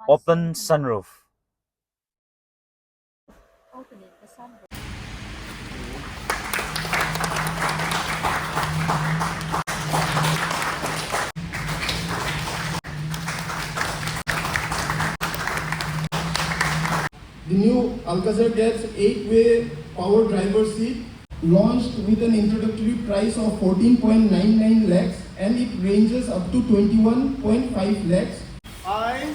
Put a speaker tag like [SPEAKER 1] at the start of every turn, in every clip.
[SPEAKER 1] Open sunroof.
[SPEAKER 2] Opening the sunroof.
[SPEAKER 3] The new Alcazar gets 8-way power driver seat, launched with an introductory price of 14.99 lakhs and it ranges up to 21.5 lakhs. I,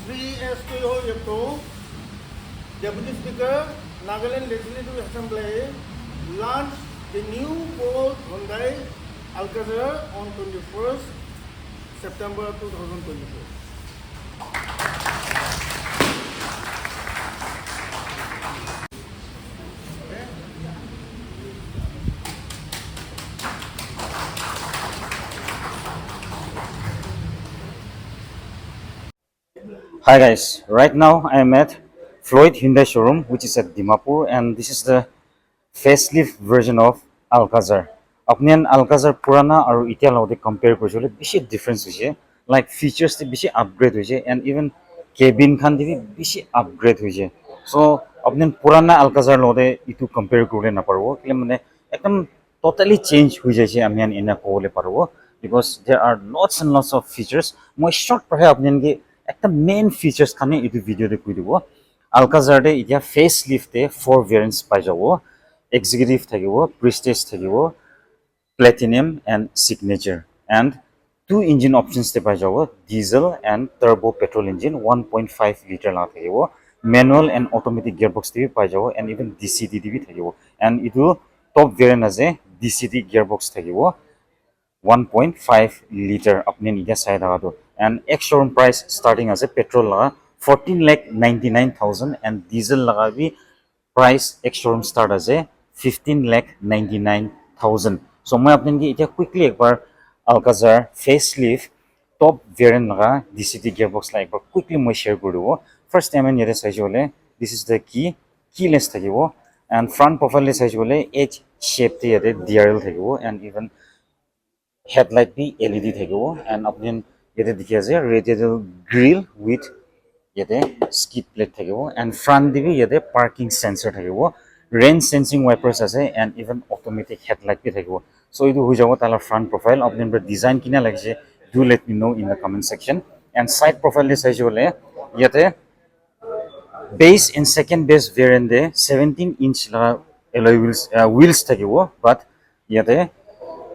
[SPEAKER 3] Sri S. Yepto, Deputy Speaker, Nagaland Legislative Assembly, launched the new Ford Hyundai Alcazar on 21st September 2024.
[SPEAKER 1] Hi guys, right now I am at Floyd Hyundai showroom, which is at Dimapur, and this is the facelift version of Alcazar. Apnian Alcazar purana aru itia logte compare korisole bishi difference hoise, like features te bishi upgrade hoise and even cabin khan te bishi upgrade hoise. So apnian purana Alcazar logte itu compare korle na parbo kile mane ekdam totally change hui jaise amian ena kole parbo because there are lots and lots of features. Moi short prahe apnian ge ekta main features khane itu video de koi dibo. Alcazar de itia facelift te 4 variants pai jabo. Executive থাকিব, Prestige থাকিব, Platinum and Signature, and two engine options te পাই যাব, diesel and turbo petrol engine 1.5 liter la থাকিব, manual and automatic gearbox te পাই যাব, and even DCT te থাকিব, and itu top variant আছে DCT gearbox থাকিব 1.5 liter apni niya sai daga do, and ex showroom price starting as a petrol laga 14,99,000 and diesel laga bhi price ex showroom start as a 15,99,000. So मैं अपने की इतना quickly एक बार Alcazar facelift top variant लगा DCT gearbox ला एक बार quickly मैं share करूँ वो. First time मैं ये साइज वाले this is the keyless था वो, and front profile साइज वाले H shape थे ये DRL था वो, and even headlight भी LED था वो, and अपने ये दिखिए जे radial grill with ইয়াতে skid plate থাকিব and front দিবি ইয়াতে parking sensor থাকিব, rain sensing wipers আছে and even automatic headlight বি থাকিব. So এইটো হৈ যাব তালৰ front profile. আপোনাৰ design কিনা লাগিছে do let me know in the comment section. And side profile দি চাইছো হলে ইয়াতে base and second base variant de 17-inch alloy wheels থাকিব, but ইয়াতে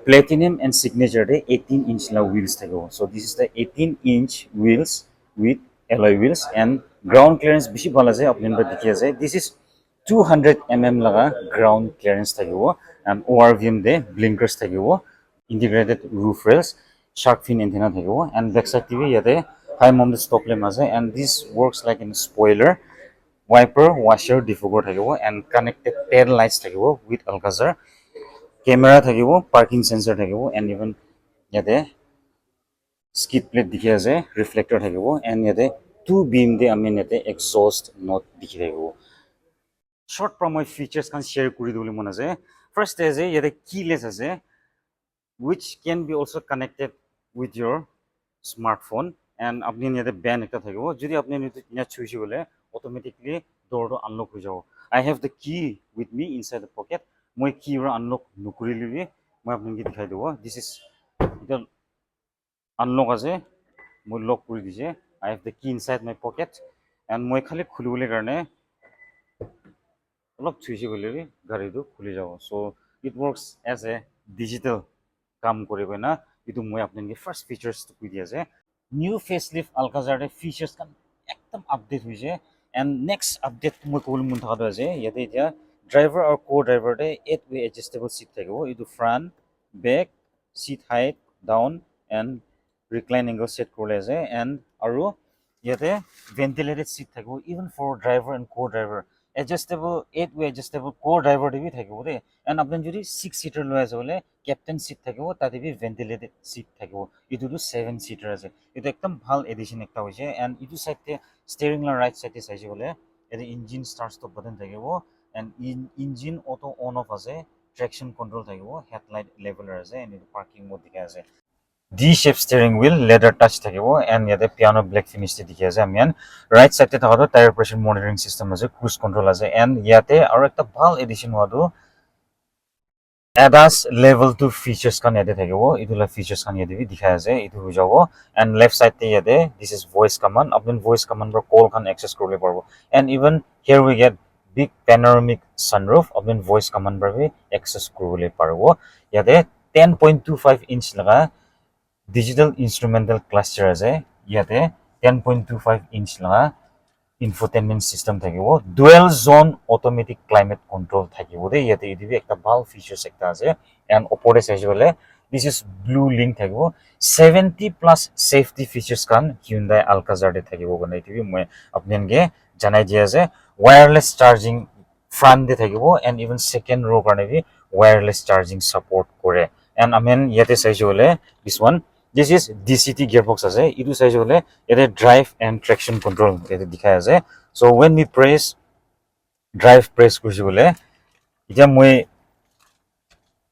[SPEAKER 1] Platinum and Signature de 18-inch wheels থাকিব. So this is the 18-inch wheels with alloy wheels, and ground clearance বেশি ভাল আছে আপনারা দেখি আছে. This is 200 mm laga ground clearance থাকিব, and ORVM de blinkers থাকিব, integrated roof rails, shark fin antenna থাকিব, and backside TV ইয়াতে high mounted stop lamp আছে, and this works like in spoiler, wiper, washer, defogger থাকিব, and connected tail lights থাকিব with Alcazar. Camera থাকিব, parking sensor থাকিব, and even ইয়াতে skid plate দেখি আছে, reflector থাকিব, and ইয়াতে two beam de আমি ইয়াতে exhaust note দেখি থাকিব. Short পৰা মই features kan share কৰি দিবলৈ মন আছে. First is ইয়াতে keyless আছে, which can be also connected with your smartphone, and আপনি ইয়াতে band একটা থাকিব, যদি আপনি ইয়াত চুইছি বলে automatically door to unlock হৈ যাব. I have the key with me inside the pocket. মই key ৰ unlock নকৰিলে মই আপোনাক দেখাই দিব. This is এটা unlock আছে, মই lock কৰি দিছে. I have the key inside my pocket, and মই খালি খুলিবলৈ কাৰণে অলপ চুইছি গ'লে গাড়ীটো খুলি যাব. So it works as a digital কাম কৰিব না. এইটো মই আপোনাক ফাৰ্ষ্ট ফিচাৰ্ছটো কৈ দিয়া আছে. নিউ ফেচলিফ্ট Alcazar ফিচাৰ্ছ কাম একদম আপডেট হৈছে, and next update মই ক'বলৈ মন থকাটো আছে ইয়াতে এতিয়া driver আৰু co-driver 8-way adjustable seat থাকিব. এইটো front, back, seat height, down and recline angle set কৰিলে আছে, and আৰু ইয়াতে ventilated seat থাকিব even for driver and co-driver. Adjustable 8-way adjustable co-driver দিবি থাকিব দেই, and আপুনি যদি 6 seater লৈ আছে বলে captain seat থাকিব, তাতে বি ventilated seat থাকিব. ইটোটো 7 seater আছে. এটা একদম ভাল এডিশন একটা হৈছে, and ইটো সাইডে স্টিয়ারিং লা রাইট সাইডে চাইছে বলে এটা ইঞ্জিন স্টার্ট স্টপ বাটন থাকিব, and engine auto on of আছে, ট্ৰেকশন কন্ট্রোল থাকিব, হেডলাইট লেভেলাৰ আছে, and পাৰ্কিং মোড দেখা আছে. D-shape steering wheel, leather touch thakibo, and yate piano black finish te dikhi ase amian. Right side te thakado tire pressure monitoring system ase, cruise control ase, and yate aro ekta bhal addition wadu ADAS level 2 features kan yate thakibo. Itu la features kan yate bi dikhai ase, itu hui jabo. And left side te yate this is voice command. Apni voice command par call kan access korle parbo. And even here we get big panoramic sunroof. Apni voice command par bi access korle parbo. Yate 10.25 inch laga digital instrumental cluster ase. Yate 10.25 inch laga infotainment system thakibo, dual zone automatic climate control thakibo de yate idibi ekta bhal features ekta ase. And opore saise bole this is blue link thakibo, 70 plus safety features kan Hyundai Alcazar de thakibo gone idibi moi apnenge janai dia ase. Wireless charging front de thakibo, and even second row karne bi wireless charging support kore. And amen yate saise bole this one, this is DCT gearbox ase. Idu saise bole yate drive and traction control yate dikhai ase. So when we press drive press kurisi bole etia moi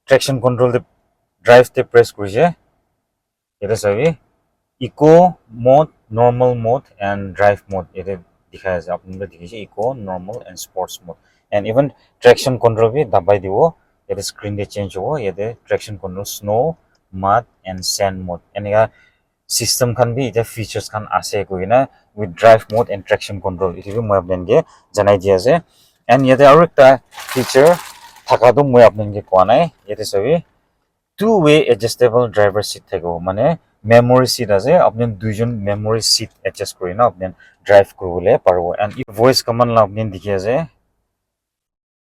[SPEAKER 1] traction control de drive te press kurise yate sabi eco mode, normal mode, and drive mode yate dikhai ase. Apni dikhise eco, normal, and sports mode. And even traction control bi dabai dibo yate screen de change hobo. Yate traction control snow, mud, and sand mode enika system khan bi eta features khan ase koina with drive mode and traction control itu bi moi apnenge janai di ase. And yate aru ekta feature thaka tu moi apnenge koa nai. Yate sabi two-way adjustable driver seat thakibo, mane memory seat ase. Apni duijon memory seat adjust korina apni drive koribole paribo. And voice command la apni dikhi ase,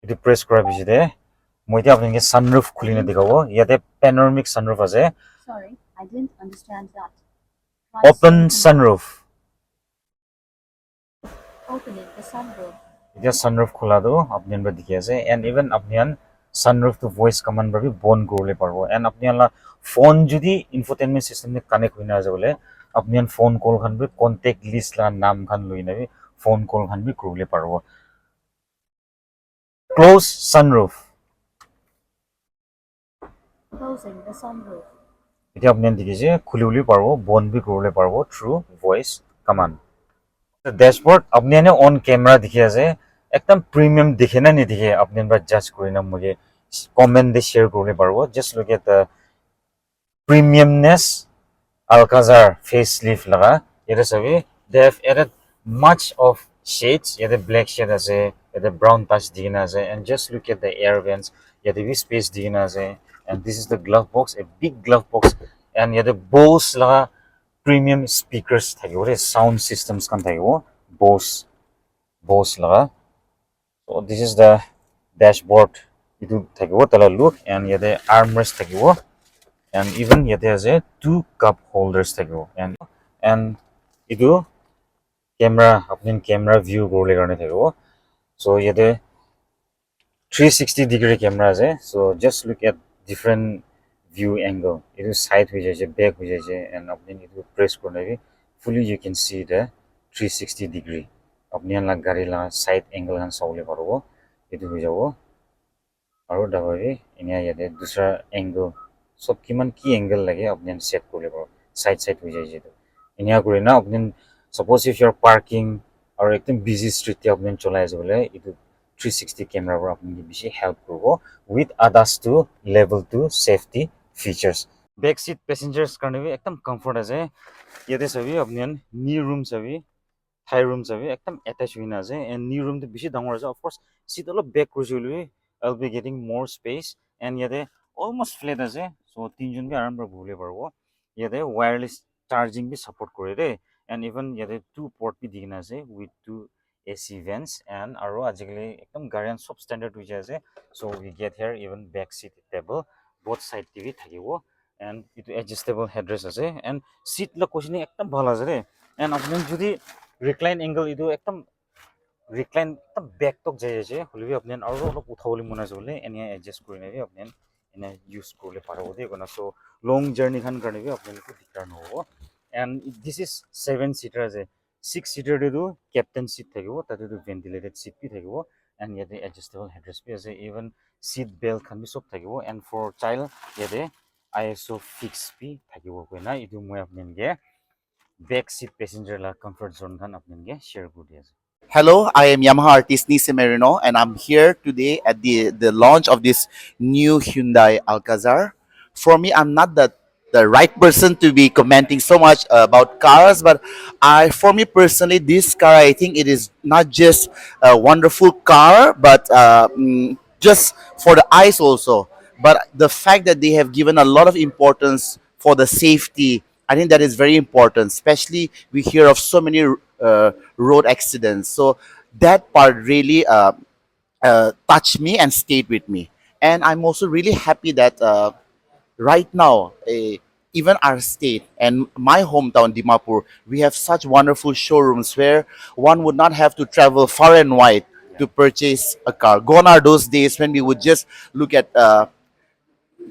[SPEAKER 1] itu press kora bichite moi dia apnenge sunroof khulina dikhabo. Yate panoramic sunroof ase.
[SPEAKER 2] Sorry, I didn't understand that.
[SPEAKER 1] Open sunroof.
[SPEAKER 2] Opening the sunroof.
[SPEAKER 1] এতিয়া sunroof খোলা do apnian ba dikhi ase. And even apnian sunroof to voice command ba bi bon korle parbo. And apnian la phone judi infotainment system ne connect hoina ase bole apnian phone call khan bi contact list la naam khan loina bi phone call khan bi korle parbo. Close sunroof.
[SPEAKER 2] Closing the sunroof.
[SPEAKER 1] এতিয়া apnian dikhise khuli parbo, bon bi korle parbo through voice command. The dashboard apnian on camera dikhi ase. একদম premium দেখে না নি দেখে আপনি আমরা জাজ করি না মুঝে কমেন্ট দিয়ে শেয়ার করলে পারবো. Just look at the premiumness Alcazar facelift laga yete sabi they have added much of shades. Yete black shade ase, yete brown touch digina ase, and just look at the air vents yete bi space digina ase. And this is the glove box, a big glove box. And yete Bose laga premium speakers thakibo, sound systems kan thakibo Bose laga. So this is the dashboard. Itu thakibo tala look, and yete armrest thakibo, and even yete ase two cup holders thakibo. And itu camera apni camera view korle karne thakibo. So yete 360-degree camera ase. So just look at different view angle. Itu side hoye jaise, back hoye jaise, and apni itu press korle bi fully you can see the 360-degree. Apni la gari la side angle kan saule paribo. Itu hoye jabo. Aru dabai inia yate dusra angle sob kiman ki angle lage apni set korle paro side hoye jaise to inia korina apni suppose if you are parking or ekdom busy street te apni cholai ase bole itu 360 camera ra apni bishi help korbo with ADAS to level 2 safety features. Back seat passengers karne bi ekdom comfort ase. Yate sabi apni knee room sabi thigh room sabi ekdom attach hoina ase. And knee room to bishi dangor ase. Of course seat alop back kurisi hole I'll be getting more space. And yete almost flat ase, so tinjon bi aram pra bhule parbo. Yete wireless charging bi support kore de. And even yete two port bi digina ase with two AC vents. And aro ajikali ekdom garian sob standard hoye ase. So we get here even back seat table both side TV thakibo. And itu adjustable headrest ase. And seat la koshini ekdom bhal ase de. And apni jodi recline angle itu ekdom recline ekdom back tok jai ase hole bi apni aro olop uthawole mon ase bole enia adjust korina bi apni enia use korle parabo de kona. So long journey khan karne bi apni ko diktar no hobo. And this is 7-seater ase. 6-seater de du captain seat thakibo, tate du ventilated seat bi thakibo, and yete adjustable headrest bi ase, even seat belt khan bi sob thakibo. And for child yete ISO fix pi thakibo koina idu moi apnenge back seat passenger la comfort zone khan apnenge share kuri ase.
[SPEAKER 4] Hello, I am Yamaha artist Nisi Merino, and I'm here today at the launch of this new Hyundai Alcazar. For me, I'm not the right person to be commenting so much about cars, but for me personally, this car, I think it is not just a wonderful car, but just for the eyes also. But the fact that they have given a lot of importance for the safety, I think that is very important. Especially we hear of so many road accidents, so that part really touched me and stayed with me. And I'm also really happy that right now, even our state and my hometown Dimapur, we have such wonderful showrooms where one would not have to travel far and wide to purchase a car. Gone are those days when we would just look at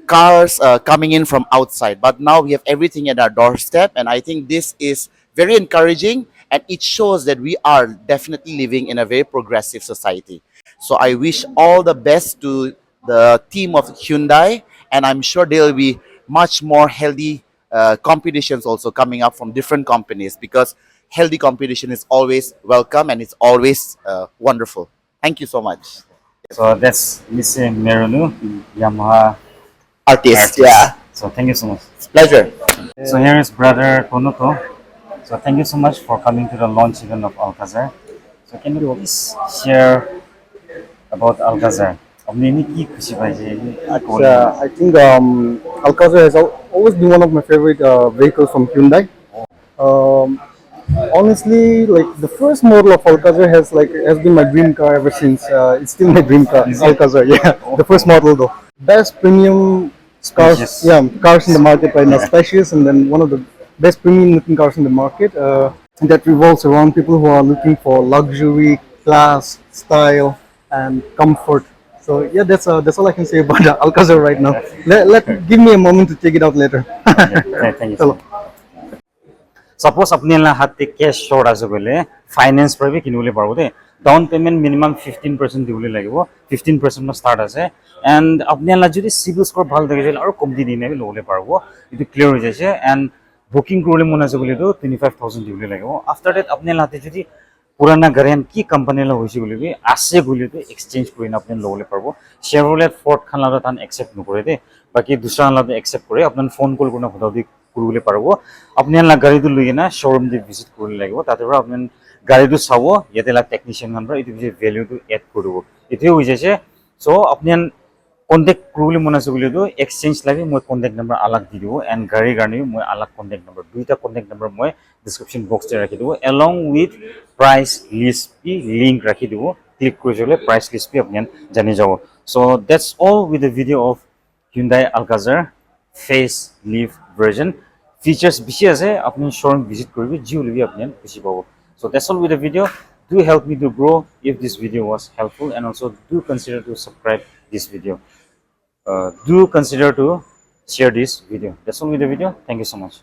[SPEAKER 4] cars coming in from outside, but now we have everything at our doorstep, and I think this is very encouraging, and it shows that we are definitely living in a very progressive society. So I wish all the best to the team of Hyundai, and I'm sure there will be much more healthy competitions also coming up from different companies, because healthy competition is always welcome and it's always wonderful. Thank you so much.
[SPEAKER 1] So that's Mr. Merunu, Yamaha
[SPEAKER 4] Artist,
[SPEAKER 1] artist.
[SPEAKER 4] yeah.
[SPEAKER 1] So thank you so much.
[SPEAKER 4] Pleasure.
[SPEAKER 1] So here is brother Konuto. So thank you so much for coming to the launch event of Alcazar. So can you please share about Alcazar? अपने ने की खुशी पाई जे
[SPEAKER 5] I think Alcazar has always been one of my favorite vehicles from Hyundai. Um, Honestly, like the first model of Alcazar has been my dream car ever since. It's still my dream car,
[SPEAKER 1] Is it?
[SPEAKER 5] Alcazar. Yeah, the first model though. Best premium cars,
[SPEAKER 1] Spacious.
[SPEAKER 5] yeah, cars in the market right now.
[SPEAKER 1] Yeah.
[SPEAKER 5] Spacious, and then one of the best premium looking cars in the market. That revolves around people who are looking for luxury, class, style, and comfort. So yeah, that's all I can say about the Alcazar right now. Give me a moment to check it out later.
[SPEAKER 1] Thank you so much. Suppose अपने हाथे cash short आसे बोले finance पर भी किनुले पारो दे down payment minimum 15% दिउले লাগিব 15% मा start আছে and अपने যদি সিভিল স্কোর ভাল থাকে আৰু কম দিনে भी ললে পারবো ಇದು ক্লিয়ার হৈ যাইছে এন্ড বুকিং করলে মন আছে বলি তো 25000 দিউলে লাগিব আফটার দ্যাট अपने হাতে যদি পুরানা গাড়িয়ান কি কোম্পানিলা হইছে বলি বি আছে বলি তো এক্সচেঞ্জ কৰি না আপনি ললে পারবো শেভরলেট ফোর্ড খানলা তান একসেপ্ট নকৰে দে বাকি দুসরা লাতে একসেপ্ট কৰে আপনি ফোন কল করনা হদাদি কৰিবলৈ পারবো আপনি না গাড়িটো লৈ না শোরুম দি ভিজিট কৰিব লাগিব তাতে পৰা আপনি গাড়িটো চাব ইয়াতে লা টেকনিশিয়ান নাম্বাৰ ইটো যে ভ্যালুটো এড কৰিব ইটো হৈ যাইছে সো আপনি কন্টাক্ট কৰিবলৈ মন আছে বলি তো এক্সচেঞ্জ লাগে মই কন্টাক্ট নাম্বাৰ আলাগ দি দিব এন্ড গাড়ি গাড়ি মই আলাগ কন্টাক্ট নাম্বাৰ দুইটা কন্টাক্ট নাম্বাৰ মই ডেসক্ৰিপশন বক্সতে ৰাখি দিব along with price list P link ৰাখি দিব ক্লিক কৰি জলে প্ৰাইস লিষ্ট পি আপনি জানি যাব so that's all with the video of Hyundai Alcazar facelift version features bishi ase apni showroom visit koribe jiule bi apni kushi pabo so that's all with the video do help me to grow if this video was helpful and also do consider to subscribe this video do consider to share this video that's all with the video thank you so much